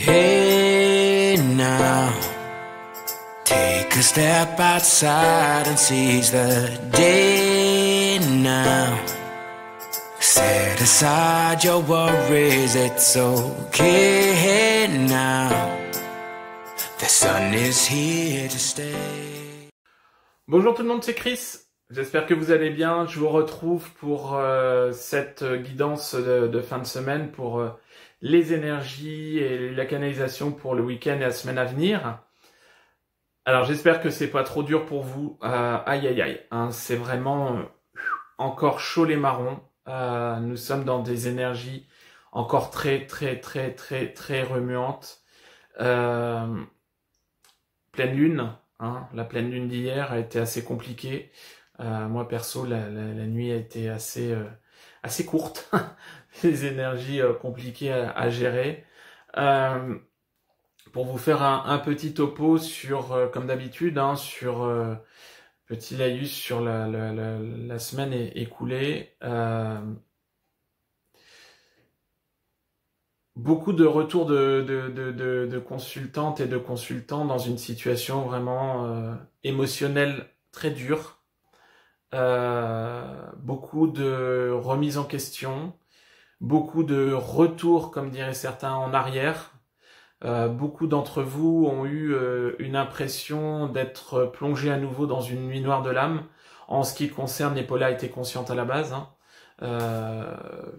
Hey now, take a step outside and seize the day now. Set aside your worries, it's okay now. The sun is here to stay. Bonjour tout le monde, c'est Chris. J'espère que vous allez bien. Je vous retrouve pour cette guidance de fin de semaine pour les énergies et la canalisation pour le week-end et la semaine à venir. Alors j'espère que c'est pas trop dur pour vous. Aïe aïe aïe, hein, c'est vraiment encore chaud les marrons. Nous sommes dans des énergies encore très remuantes. Pleine lune, hein, la pleine lune d'hier a été assez compliquée. Moi perso, la nuit a été assez courte. Des énergies compliquées à gérer. Pour vous faire un petit topo sur, comme d'habitude, hein, sur petit laïus sur la semaine écoulée. Beaucoup de retours de consultantes et de consultants dans une situation vraiment émotionnelle très dure. Beaucoup de remises en question, beaucoup de retours, comme diraient certains, en arrière. Beaucoup d'entre vous ont eu une impression d'être plongés à nouveau dans une nuit noire de l'âme. En ce qui concerne les polarités conscientes à la base, hein.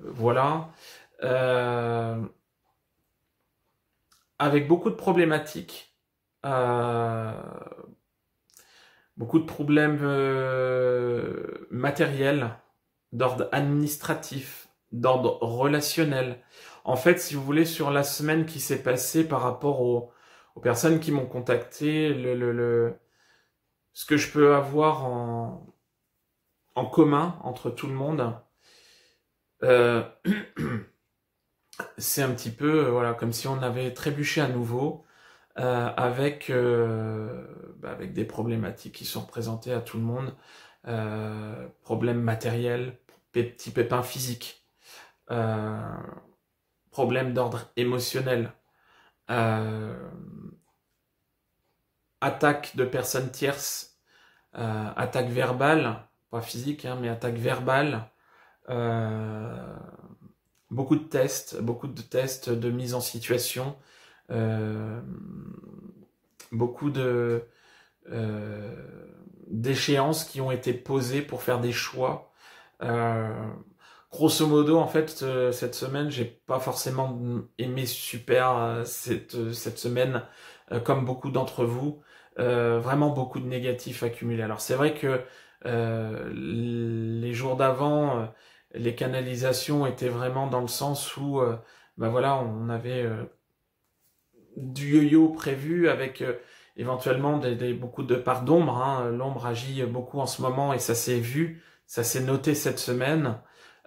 Voilà. Avec beaucoup de problématiques. Beaucoup de problèmes matériels, d'ordre administratif, d'ordre relationnel. En fait, si vous voulez, sur la semaine qui s'est passée par rapport aux personnes qui m'ont contacté, ce que je peux avoir en commun entre tout le monde, c'est un petit peu voilà, comme si on avait trébuché à nouveau. Avec des problématiques qui sont représentées à tout le monde, problèmes matériels, petits pépins physiques, problèmes d'ordre émotionnel, attaques de personnes tierces, attaques verbales, pas physiques, hein, mais attaques verbales, beaucoup de tests de mise en situation, beaucoup d'échéances qui ont été posées pour faire des choix. Grosso modo, en fait, cette semaine, j'ai pas forcément aimé super cette semaine, comme beaucoup d'entre vous. Vraiment beaucoup de négatifs accumulés. Alors c'est vrai que les jours d'avant, les canalisations étaient vraiment dans le sens où, voilà, on avait du yo-yo prévu avec éventuellement beaucoup de parts d'ombre, hein. L'ombre agit beaucoup en ce moment et ça s'est vu, ça s'est noté cette semaine.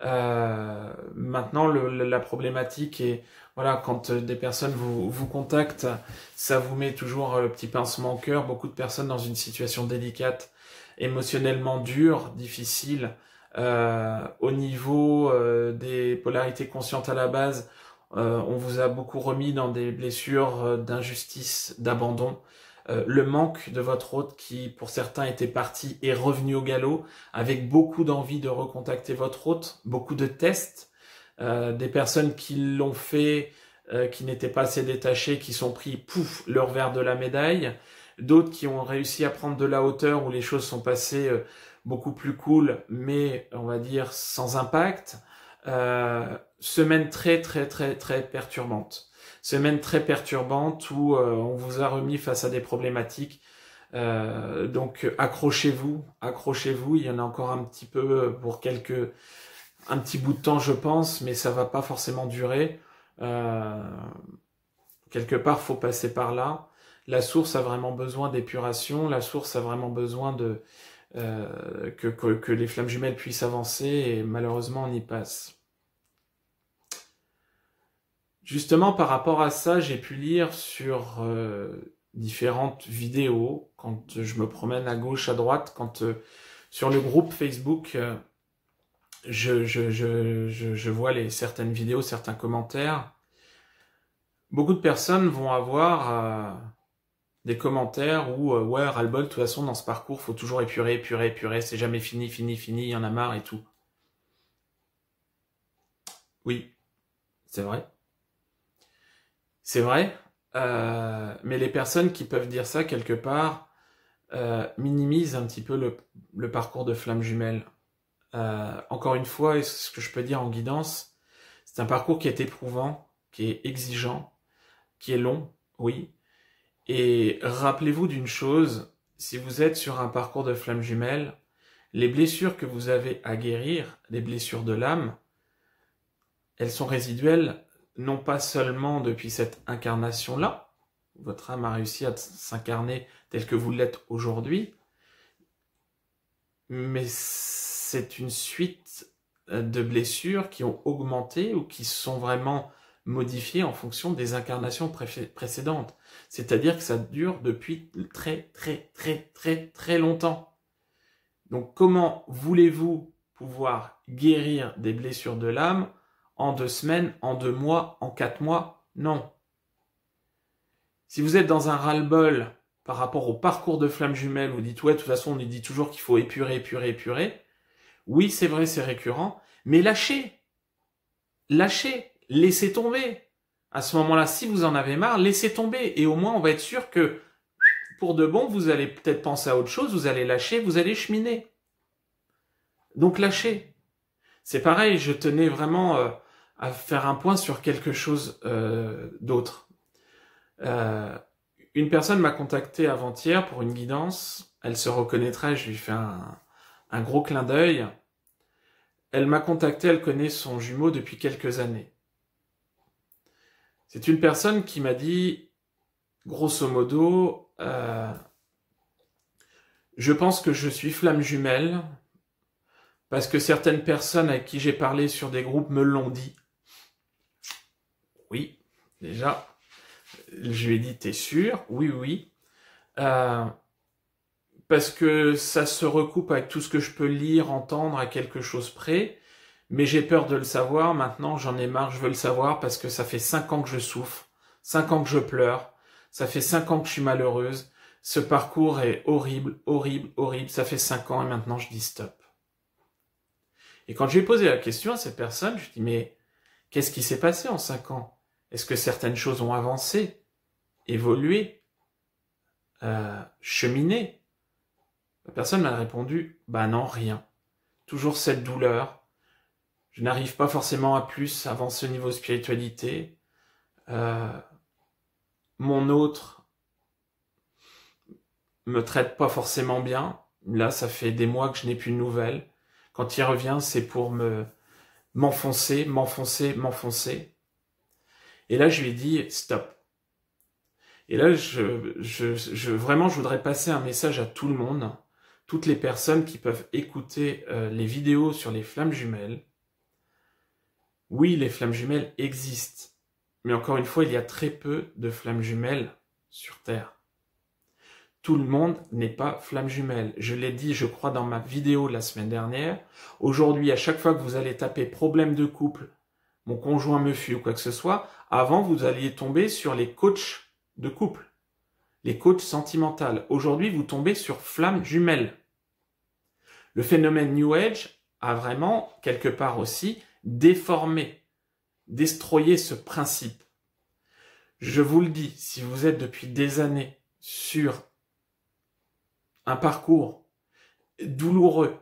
Maintenant, la problématique est, voilà, quand des personnes vous contactent, ça vous met toujours le petit pincement au cœur. Beaucoup de personnes dans une situation délicate, émotionnellement dure, difficile, au niveau des polarités conscientes à la base. On vous a beaucoup remis dans des blessures d'injustice, d'abandon. Le manque de votre hôte qui, pour certains, était parti est revenu au galop, avec beaucoup d'envie de recontacter votre hôte, beaucoup de tests, des personnes qui l'ont fait, qui n'étaient pas assez détachées, qui sont pris, pouf, le revers de la médaille, d'autres qui ont réussi à prendre de la hauteur, où les choses sont passées beaucoup plus cool, mais, on va dire, sans impact. Semaine très perturbante. Semaine très perturbante où on vous a remis face à des problématiques. Donc accrochez-vous, il y en a encore un petit peu pour un petit bout de temps je pense, mais ça va pas forcément durer. Quelque part faut passer par là. La source a vraiment besoin d'épuration, la source a vraiment besoin de que les flammes jumelles puissent avancer et malheureusement on y passe. Justement, par rapport à ça, j'ai pu lire sur différentes vidéos, quand je me promène à gauche, à droite, quand sur le groupe Facebook, je vois certaines vidéos, certains commentaires. beaucoup de personnes vont avoir des commentaires où ouais, ras-le-bol, de toute façon, dans ce parcours, faut toujours épurer, épurer, épurer, c'est jamais fini, fini, fini, il y en a marre et tout. Oui, c'est vrai. C'est vrai, mais les personnes qui peuvent dire ça, quelque part, minimisent un petit peu le parcours de flamme jumelle. Encore une fois, et ce que je peux dire en guidance, c'est un parcours qui est éprouvant, qui est exigeant, qui est long, oui. Et rappelez-vous d'une chose, si vous êtes sur un parcours de flamme jumelle, les blessures que vous avez à guérir, les blessures de l'âme, elles sont résiduelles, non pas seulement depuis cette incarnation-là, votre âme a réussi à s'incarner tel que vous l'êtes aujourd'hui, mais c'est une suite de blessures qui ont augmenté ou qui sont vraiment modifiées en fonction des incarnations précédentes. C'est-à-dire que ça dure depuis très très très très très longtemps. Donc comment voulez-vous pouvoir guérir des blessures de l'âme en 2 semaines, en 2 mois, en 4 mois? Non. Si vous êtes dans un ras-le-bol par rapport au parcours de flamme jumelle, vous dites ouais, de toute façon on nous dit toujours qu'il faut épurer, épurer, épurer. Oui, c'est vrai, c'est récurrent, mais lâchez. Lâchez, laissez tomber. À ce moment-là, si vous en avez marre, laissez tomber. Et au moins, on va être sûr que, pour de bon, vous allez peut-être penser à autre chose, vous allez lâcher, vous allez cheminer. Donc lâchez. C'est pareil, je tenais vraiment à faire un point sur quelque chose d'autre. Une personne m'a contacté avant-hier pour une guidance. Elle se reconnaîtra, je lui fais un gros clin d'œil. Elle m'a contacté, elle connaît son jumeau depuis quelques années. C'est une personne qui m'a dit, grosso modo, je pense que je suis flamme jumelle, parce que certaines personnes avec qui j'ai parlé sur des groupes me l'ont dit. Oui, déjà, je lui ai dit, t'es sûr? Oui, oui. Parce que ça se recoupe avec tout ce que je peux lire, entendre à quelque chose près, mais j'ai peur de le savoir, maintenant j'en ai marre, je veux le savoir parce que ça fait 5 ans que je souffre, 5 ans que je pleure, ça fait 5 ans que je suis malheureuse, ce parcours est horrible, horrible, horrible, ça fait 5 ans et maintenant je dis stop. Et quand j'ai posé la question à cette personne, je dis mais qu'est-ce qui s'est passé en 5 ans? Est-ce que certaines choses ont avancé, évolué, cheminé? La personne m'a répondu, bah non, rien. Toujours cette douleur. Je n'arrive pas forcément à plus avant ce niveau spiritualité. Mon autre me traite pas forcément bien. Là, ça fait des mois que je n'ai plus de nouvelles. Quand il revient, c'est pour m'enfoncer. Et là, je lui ai dit, stop. Et là, vraiment, je voudrais passer un message à tout le monde. Toutes les personnes qui peuvent écouter les vidéos sur les flammes jumelles. Oui, les flammes jumelles existent, mais encore une fois, il y a très peu de flammes jumelles sur Terre. Tout le monde n'est pas flamme jumelle. Je l'ai dit, je crois, dans ma vidéo la semaine dernière. Aujourd'hui, à chaque fois que vous allez taper problème de couple, mon conjoint me fuit ou quoi que ce soit, avant, vous alliez tomber sur les coachs de couple, les coachs sentimentaux. Aujourd'hui, vous tombez sur flamme jumelle. Le phénomène New Age a vraiment, quelque part aussi, déformé, destroyer ce principe. Je vous le dis, si vous êtes depuis des années sur un parcours douloureux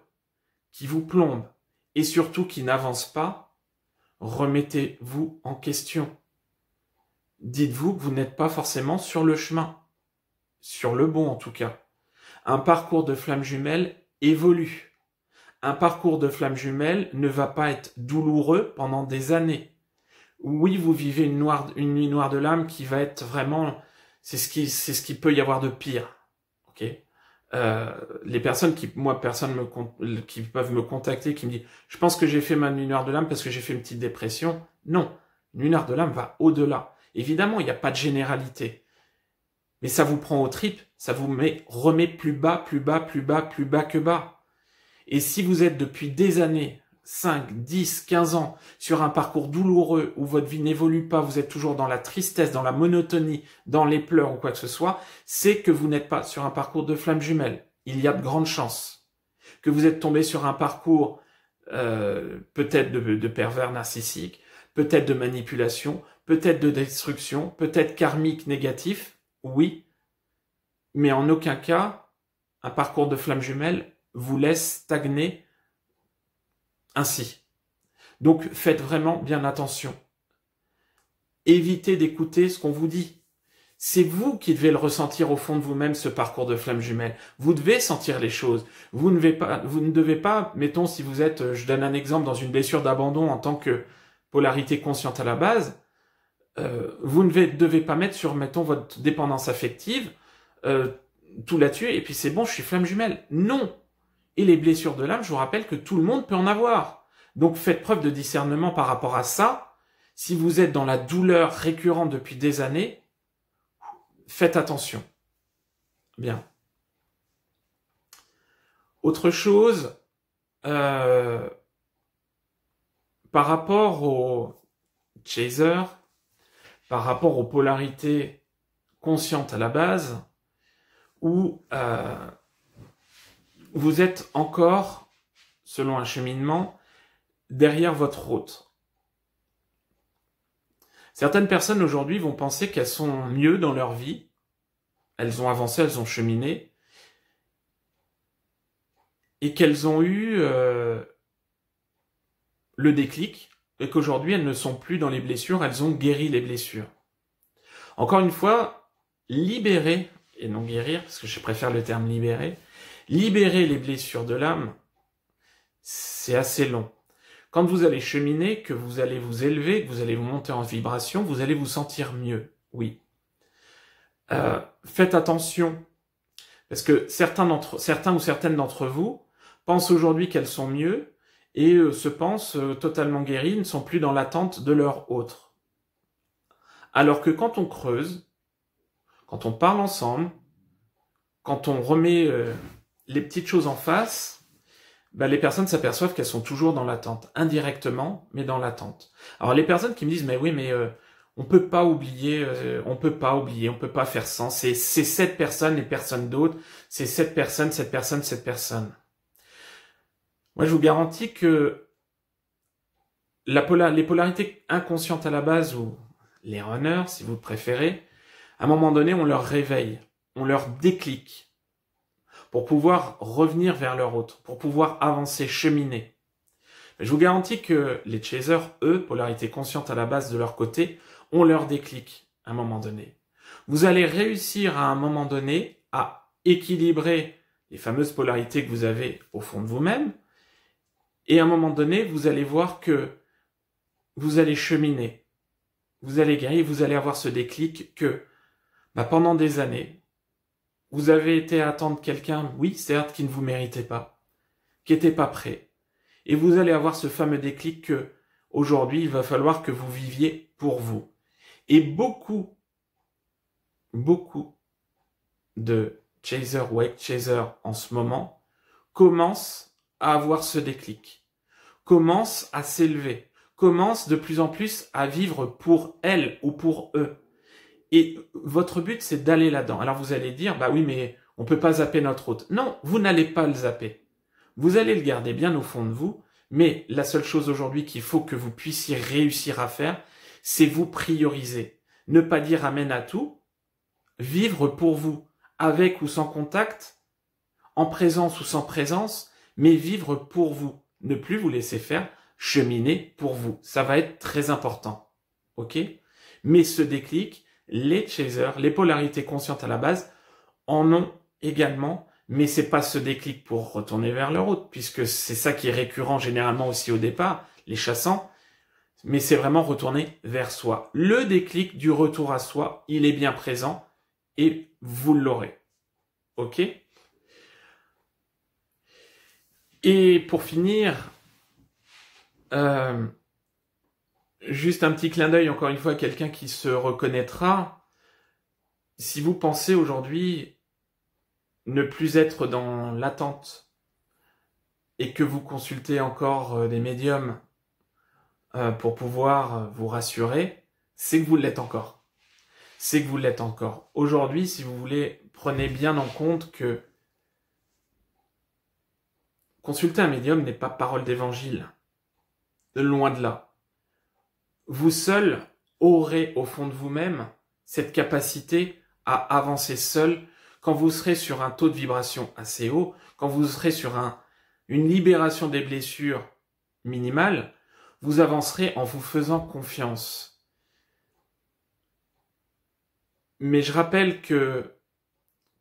qui vous plombe et surtout qui n'avance pas, remettez-vous en question. Dites-vous que vous n'êtes pas forcément sur le chemin, sur le bon en tout cas. Un parcours de flamme jumelle évolue. Un parcours de flamme jumelle ne va pas être douloureux pendant des années. Oui, vous vivez une nuit noire de l'âme qui va être vraiment, c'est ce qui peut y avoir de pire. Ok. Les personnes qui peuvent me contacter, qui me disent, je pense que j'ai fait ma nuit noire de l'âme parce que j'ai fait une petite dépression. Non, une nuit noire de l'âme va au-delà. Évidemment, il n'y a pas de généralité, mais ça vous prend aux tripes, ça vous remet plus bas, plus bas, plus bas, plus bas que bas. Et si vous êtes depuis des années, 5, 10, 15 ans sur un parcours douloureux où votre vie n'évolue pas, vous êtes toujours dans la tristesse, dans la monotonie, dans les pleurs ou quoi que ce soit, c'est que vous n'êtes pas sur un parcours de flamme jumelle. Il y a de grandes chances que vous êtes tombé sur un parcours peut-être de pervers narcissique, peut-être de manipulation, peut-être de destruction, peut-être karmique négatif, oui, mais en aucun cas, un parcours de flamme jumelle vous laisse stagner ainsi. Donc faites vraiment bien attention. Évitez d'écouter ce qu'on vous dit. C'est vous qui devez le ressentir au fond de vous-même, ce parcours de flamme jumelle. Vous devez sentir les choses. Vous ne devez pas, mettons si vous êtes, je donne un exemple, dans une blessure d'abandon en tant que polarité consciente à la base, vous ne devez pas mettre sur, mettons, votre dépendance affective, tout là-dessus, et puis c'est bon, je suis flamme jumelle. Non. Et les blessures de l'âme, je vous rappelle que tout le monde peut en avoir. Donc faites preuve de discernement par rapport à ça. Si vous êtes dans la douleur récurrente depuis des années, faites attention. Bien. Autre chose, par rapport aux chasers, par rapport aux polarités conscientes à la base, où vous êtes encore, selon un cheminement, derrière votre hôte. Certaines personnes aujourd'hui vont penser qu'elles sont mieux dans leur vie, elles ont avancé, elles ont cheminé, et qu'elles ont eu le déclic, et qu'aujourd'hui elles ne sont plus dans les blessures, elles ont guéri les blessures. Encore une fois, libérer, et non guérir, parce que je préfère le terme libérer les blessures de l'âme, c'est assez long. Quand vous allez cheminer, que vous allez vous élever, que vous allez vous monter en vibration, vous allez vous sentir mieux, oui. Faites attention, parce que certains ou certaines d'entre vous pensent aujourd'hui qu'elles sont mieux et se pensent totalement guéries, ne sont plus dans l'attente de leur autre. Alors que quand on creuse, quand on parle ensemble, quand on remet les petites choses en face, les personnes s'aperçoivent qu'elles sont toujours dans l'attente, indirectement, mais dans l'attente. Alors les personnes qui me disent, mais oui, mais on peut pas oublier, on peut pas faire sans, c'est cette personne et personne d'autre, c'est cette personne. Moi, je vous garantis que les polarités inconscientes à la base, ou les runners, si vous le préférez, à un moment donné, on leur réveille, on leur déclic, pour pouvoir revenir vers leur autre, pour pouvoir avancer, cheminer. Je vous garantis que les chasers, eux, polarité consciente à la base de leur côté, ont leur déclic à un moment donné. Vous allez réussir à un moment donné à équilibrer les fameuses polarités que vous avez au fond de vous-même, et à un moment donné, vous allez voir que vous allez cheminer, vous allez gagner, vous allez avoir ce déclic que pendant des années, vous avez été attendre quelqu'un, oui, certes, qui ne vous méritait pas, qui n'était pas prêt. Et vous allez avoir ce fameux déclic que, aujourd'hui, il va falloir que vous viviez pour vous. Et beaucoup de chasers, white chasers en ce moment, commencent à avoir ce déclic, commencent à s'élever, commencent de plus en plus à vivre pour elles ou pour eux. Et votre but, c'est d'aller là-dedans. Alors vous allez dire, oui, mais on peut pas zapper notre hôte. Non, vous n'allez pas le zapper. Vous allez le garder bien au fond de vous, mais la seule chose aujourd'hui qu'il faut que vous puissiez réussir à faire, c'est vous prioriser. Ne pas dire amen à tout, vivre pour vous, avec ou sans contact, en présence ou sans présence, mais vivre pour vous. Ne plus vous laisser faire, cheminer pour vous. Ça va être très important. Ok ? Mais ce déclic, les chasers, les polarités conscientes à la base, en ont également, mais c'est pas ce déclic pour retourner vers leur autre, puisque c'est ça qui est récurrent généralement aussi au départ, les chassants, mais c'est vraiment retourner vers soi. Le déclic du retour à soi, il est bien présent, et vous l'aurez. Ok ? Et pour finir, juste un petit clin d'œil, encore une fois, à quelqu'un qui se reconnaîtra. Si vous pensez aujourd'hui ne plus être dans l'attente et que vous consultez encore des médiums pour pouvoir vous rassurer, c'est que vous l'êtes encore. C'est que vous l'êtes encore. Aujourd'hui, si vous voulez, prenez bien en compte que consulter un médium n'est pas parole d'évangile. Loin de là. Vous seul aurez au fond de vous-même cette capacité à avancer seul quand vous serez sur un taux de vibration assez haut, quand vous serez sur une libération des blessures minimale, vous avancerez en vous faisant confiance. Mais je rappelle que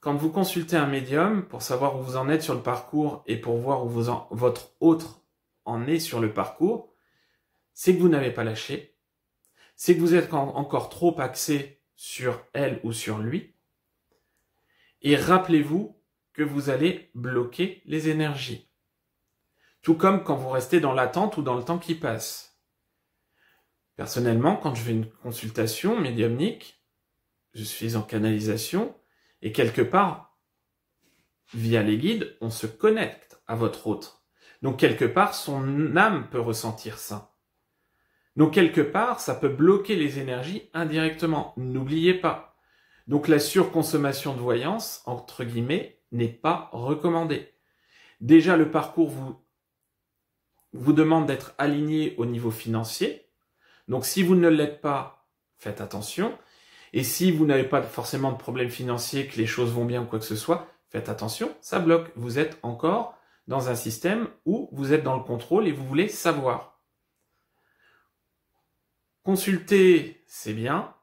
quand vous consultez un médium pour savoir où vous en êtes sur le parcours et pour voir où votre autre en est sur le parcours, c'est que vous n'avez pas lâché, c'est que vous êtes encore trop axé sur elle ou sur lui. Et rappelez-vous que vous allez bloquer les énergies. Tout comme quand vous restez dans l'attente ou dans le temps qui passe. Personnellement, quand je fais une consultation médiumnique, je suis en canalisation et quelque part, via les guides, on se connecte à votre autre. Donc quelque part, son âme peut ressentir ça. Donc quelque part, ça peut bloquer les énergies indirectement. N'oubliez pas. Donc la surconsommation de voyance, entre guillemets, n'est pas recommandée. Déjà, le parcours vous demande d'être aligné au niveau financier. Donc si vous ne l'êtes pas, faites attention. Et si vous n'avez pas forcément de problème financier, que les choses vont bien ou quoi que ce soit, faites attention, ça bloque. Vous êtes encore dans un système où vous êtes dans le contrôle et vous voulez savoir. Consulter, c'est bien.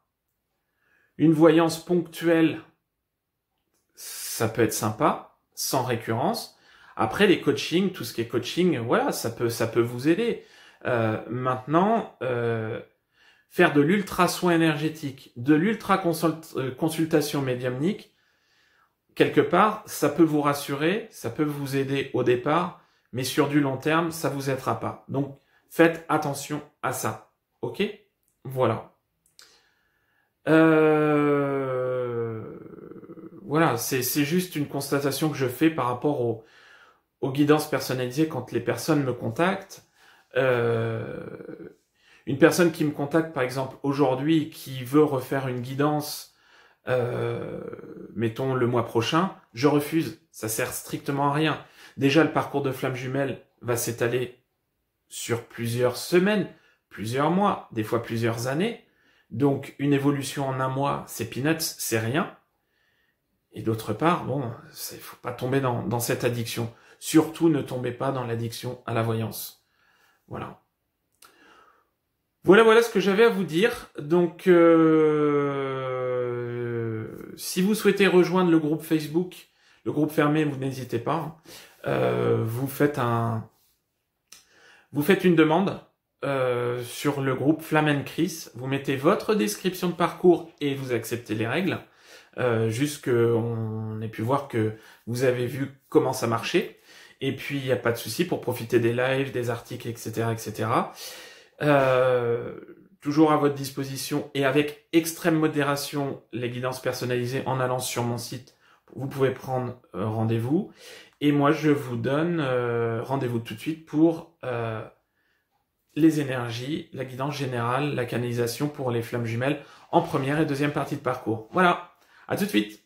Une voyance ponctuelle, ça peut être sympa, sans récurrence. Après, les coachings, tout ce qui est coaching, voilà, ça peut vous aider. Maintenant, faire de l'ultra-soin énergétique, de l'ultra-consultation médiumnique, quelque part, ça peut vous rassurer, ça peut vous aider au départ, mais sur du long terme, ça vous aidera pas. Donc, faites attention à ça. Ok ? Voilà. Voilà, c'est juste une constatation que je fais par rapport aux guidances personnalisées quand les personnes me contactent. Une personne qui me contacte, par exemple, aujourd'hui, qui veut refaire une guidance, mettons le mois prochain, je refuse. Ça sert strictement à rien. Déjà, le parcours de flamme jumelle va s'étaler sur plusieurs semaines, plusieurs mois, des fois plusieurs années. Donc, une évolution en un mois, c'est peanuts, c'est rien. Et d'autre part, bon, il faut pas tomber dans cette addiction. Surtout, ne tombez pas dans l'addiction à la voyance. Voilà. Voilà ce que j'avais à vous dire. Donc, si vous souhaitez rejoindre le groupe Facebook, le groupe fermé, vous n'hésitez pas. Vous faites une demande sur le groupe Flamme & Chris. Vous mettez votre description de parcours et vous acceptez les règles. Juste qu'on ait pu voir que vous avez vu comment ça marchait. Et puis, il n'y a pas de souci pour profiter des lives, des articles, etc., etc. Toujours à votre disposition et avec extrême modération les guidances personnalisées en allant sur mon site. Vous pouvez prendre rendez-vous. Et moi, je vous donne rendez-vous tout de suite pour les énergies, la guidance générale, la canalisation pour les flammes jumelles en première et deuxième partie de parcours. Voilà, à tout de suite.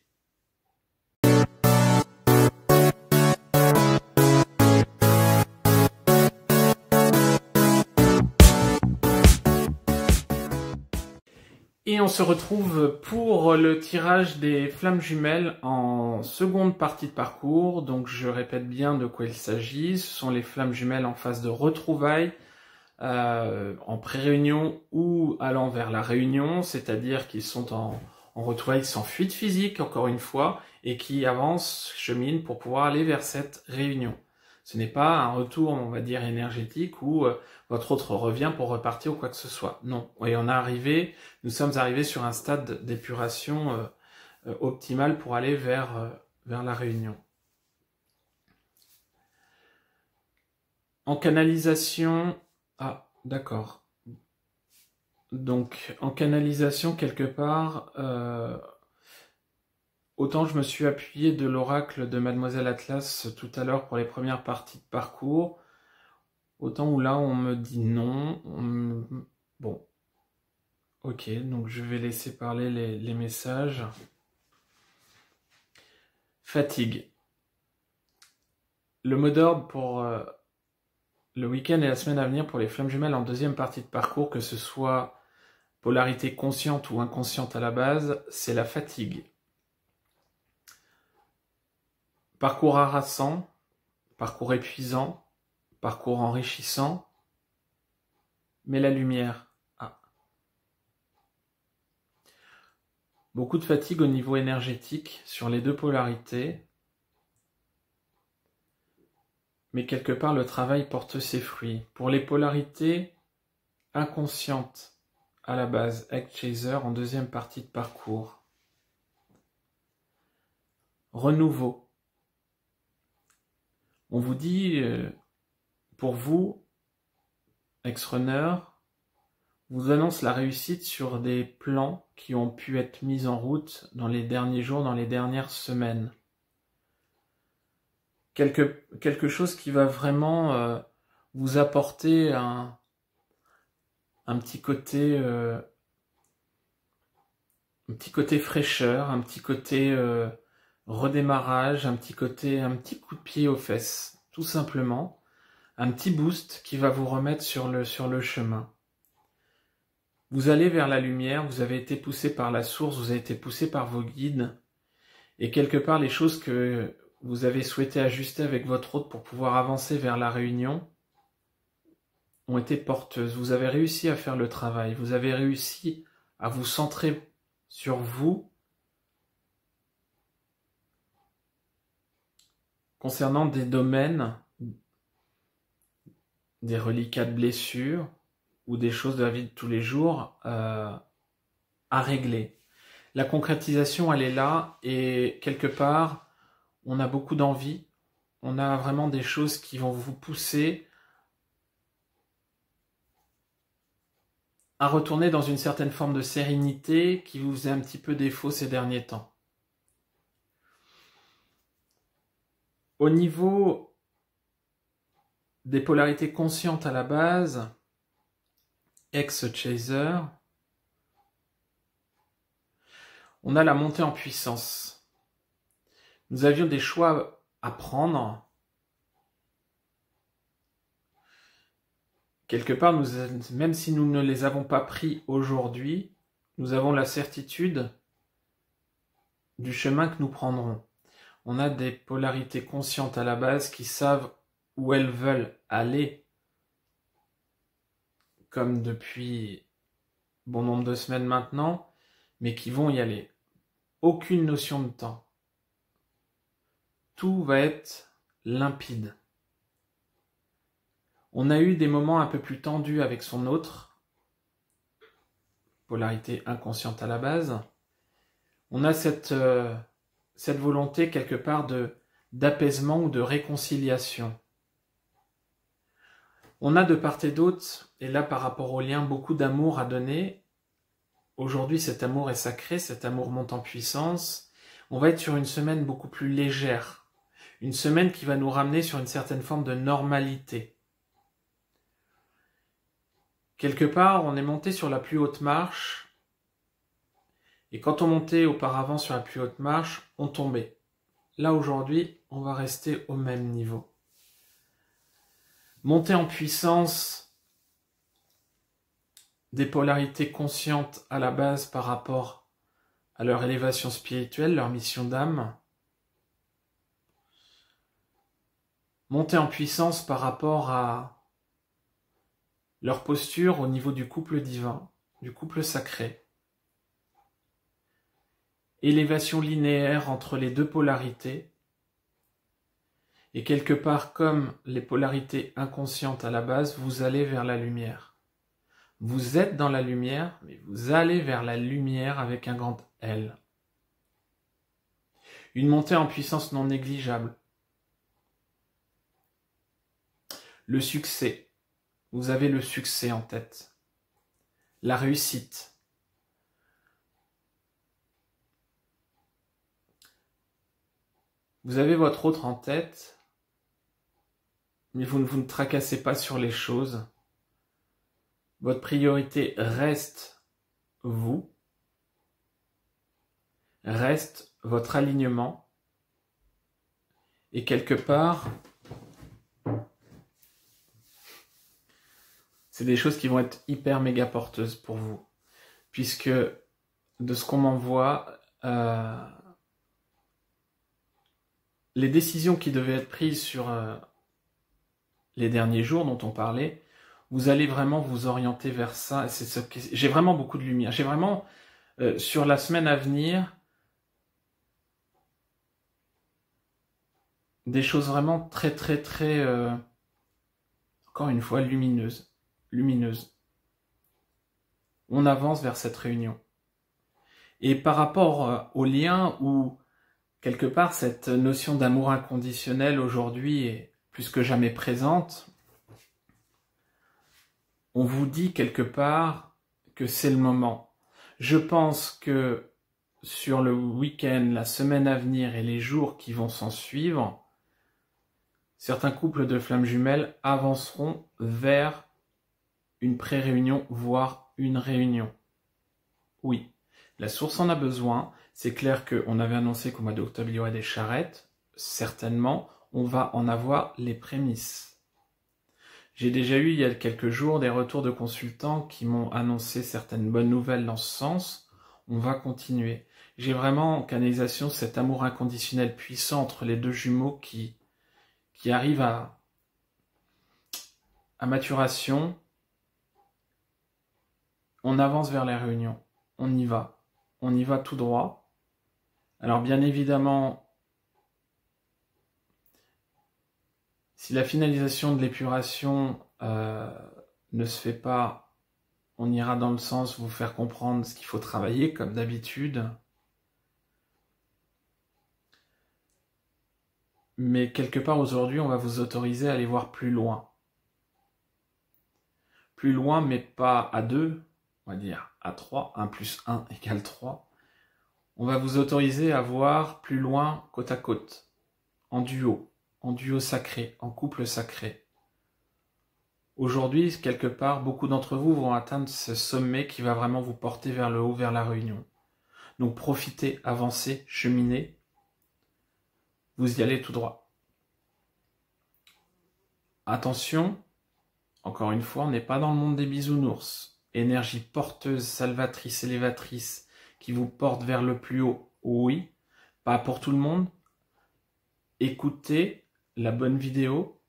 Et on se retrouve pour le tirage des flammes jumelles en seconde partie de parcours. Donc je répète bien de quoi il s'agit. Ce sont les flammes jumelles en phase de retrouvailles, en pré-réunion ou allant vers la réunion, c'est-à-dire qu'ils sont en retrouvailles sans fuite physique, encore une fois, et qui avancent, cheminent pour pouvoir aller vers cette réunion. Ce n'est pas un retour, on va dire, énergétique où votre autre revient pour repartir ou quoi que ce soit. Non. Et nous sommes arrivés sur un stade d'épuration optimal pour aller vers la réunion. En canalisation... Ah, d'accord. Donc, en canalisation, quelque part, autant je me suis appuyé de l'oracle de Mademoiselle Atlas tout à l'heure pour les premières parties de parcours, autant où là on me dit non. Bon, ok, donc je vais laisser parler les messages. Fatigue. Le mot d'ordre pour le week-end et la semaine à venir pour les flammes jumelles en deuxième partie de parcours, que ce soit polarité consciente ou inconsciente à la base, c'est la fatigue. Parcours harassant, parcours épuisant, parcours enrichissant, mais la lumière. Ah. Beaucoup de fatigue au niveau énergétique sur les deux polarités, mais quelque part le travail porte ses fruits. Pour les polarités inconscientes à la base, Egg Chaser en deuxième partie de parcours. Renouveau. On vous dit, pour vous, ex-runner, vous annonce la réussite sur des plans qui ont pu être mis en route dans les derniers jours, dans les dernières semaines. Quelque chose qui va vraiment vous apporter un petit côté fraîcheur, un petit côté redémarrage, un petit coup de pied aux fesses, tout simplement, un petit boost qui va vous remettre sur le chemin. Vous allez vers la lumière, vous avez été poussé par la source, vous avez été poussé par vos guides, et quelque part les choses que vous avez souhaité ajuster avec votre hôte pour pouvoir avancer vers la réunion ont été porteuses. Vous avez réussi à faire le travail, vous avez réussi à vous centrer sur vous concernant des domaines, des reliquats de blessures ou des choses de la vie de tous les jours à régler. La concrétisation, elle est là et quelque part, on a beaucoup d'envie, on a vraiment des choses qui vont vous pousser à retourner dans une certaine forme de sérénité qui vous faisait un petit peu défaut ces derniers temps. Au niveau des polarités conscientes à la base, ex-chaser, on a la montée en puissance. Nous avions des choix à prendre. Quelque part, même si nous ne les avons pas pris aujourd'hui, nous avons la certitude du chemin que nous prendrons. On a des polarités conscientes à la base qui savent où elles veulent aller, comme depuis bon nombre de semaines maintenant, mais qui vont y aller. Aucune notion de temps. Tout va être limpide. On a eu des moments un peu plus tendus avec son autre, polarité inconsciente à la base. On a cette volonté quelque part d'apaisement ou de réconciliation. On a de part et d'autre, et là par rapport au lien, beaucoup d'amour à donner. Aujourd'hui, cet amour est sacré, cet amour monte en puissance. On va être sur une semaine beaucoup plus légère. Une semaine qui va nous ramener sur une certaine forme de normalité. Quelque part, on est monté sur la plus haute marche, et quand on montait auparavant sur la plus haute marche, on tombait. Là, aujourd'hui, on va rester au même niveau. Monter en puissance des polarités conscientes à la base par rapport à leur élévation spirituelle, leur mission d'âme. Monter en puissance par rapport à leur posture au niveau du couple divin, du couple sacré. Élévation linéaire entre les deux polarités. Et quelque part, comme les polarités inconscientes à la base, vous allez vers la lumière. Vous êtes dans la lumière, mais vous allez vers la lumière avec un grand L. Une montée en puissance non négligeable. Le succès. Vous avez le succès en tête. La réussite. Vous avez votre autre en tête, mais vous ne tracassez pas sur les choses. Votre priorité reste vous, reste votre alignement, et quelque part, c'est des choses qui vont être hyper méga porteuses pour vous, puisque de ce qu'on m'envoie, les décisions qui devaient être prises sur les derniers jours dont on parlait, vous allez vraiment vous orienter vers ça. J'ai vraiment beaucoup de lumière. J'ai vraiment, sur la semaine à venir, des choses vraiment très, très, très, encore une fois, lumineuses. On avance vers cette réunion. Et par rapport au lien où, quelque part, cette notion d'amour inconditionnel aujourd'hui est plus que jamais présente, on vous dit quelque part que c'est le moment. Je pense que sur le week-end, la semaine à venir et les jours qui vont s'en suivre, certains couples de flammes jumelles avanceront vers une pré-réunion, voire une réunion. Oui, la source en a besoin. C'est clair qu'on avait annoncé qu'au mois d'octobre, il y aurait des charrettes. Certainement, on va en avoir les prémices. J'ai déjà eu, il y a quelques jours, des retours de consultants qui m'ont annoncé certaines bonnes nouvelles dans ce sens. On va continuer. J'ai vraiment en canalisation cet amour inconditionnel puissant entre les deux jumeaux qui arrive à maturation. On avance vers la réunion. On y va tout droit. Alors bien évidemment, si la finalisation de l'épuration ne se fait pas, on ira dans le sens vous faire comprendre ce qu'il faut travailler comme d'habitude. Mais quelque part aujourd'hui, on va vous autoriser à aller voir plus loin. Plus loin, mais pas à 2, on va dire à 3, 1 plus 1 égale 3. On va vous autoriser à voir plus loin côte à côte, en duo sacré, en couple sacré. Aujourd'hui, quelque part, beaucoup d'entre vous vont atteindre ce sommet qui va vraiment vous porter vers le haut, vers la réunion. Donc profitez, avancez, cheminez. Vous y allez tout droit. Attention, encore une fois, on n'est pas dans le monde des bisounours. Énergie porteuse, salvatrice, élévatrice, qui vous porte vers le plus haut. Oui, pas pour tout le monde. Écoutez la bonne vidéo.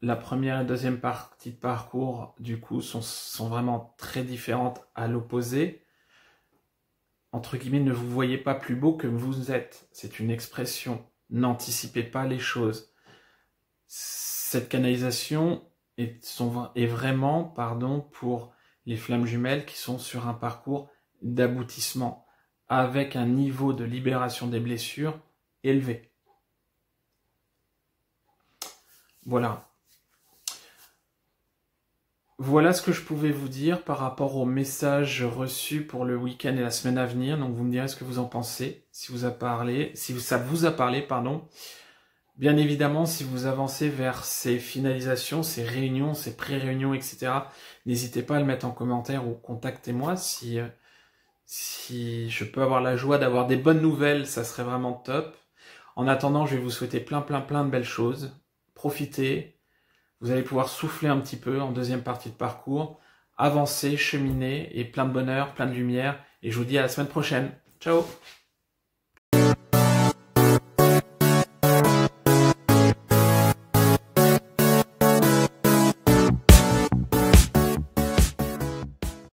La première et deuxième partie de parcours, du coup, sont vraiment très différentes à l'opposé. Entre guillemets, ne vous voyez pas plus beau que vous êtes. C'est une expression. N'anticipez pas les choses. Cette canalisation est vraiment, pour les flammes jumelles qui sont sur un parcours d'aboutissement, avec un niveau de libération des blessures élevé. Voilà. Voilà ce que je pouvais vous dire par rapport aux messages reçus pour le week-end et la semaine à venir. Donc vous me direz ce que vous en pensez, si ça vous a parlé, pardon. Bien évidemment, si vous avancez vers ces finalisations, ces réunions, ces pré-réunions, etc., n'hésitez pas à le mettre en commentaire ou contactez-moi si je peux avoir la joie d'avoir des bonnes nouvelles, ça serait vraiment top. En attendant, je vais vous souhaiter plein de belles choses. Profitez. Vous allez pouvoir souffler un petit peu en deuxième partie de parcours, avancer, cheminer et plein de bonheur, plein de lumière. Et je vous dis à la semaine prochaine. Ciao!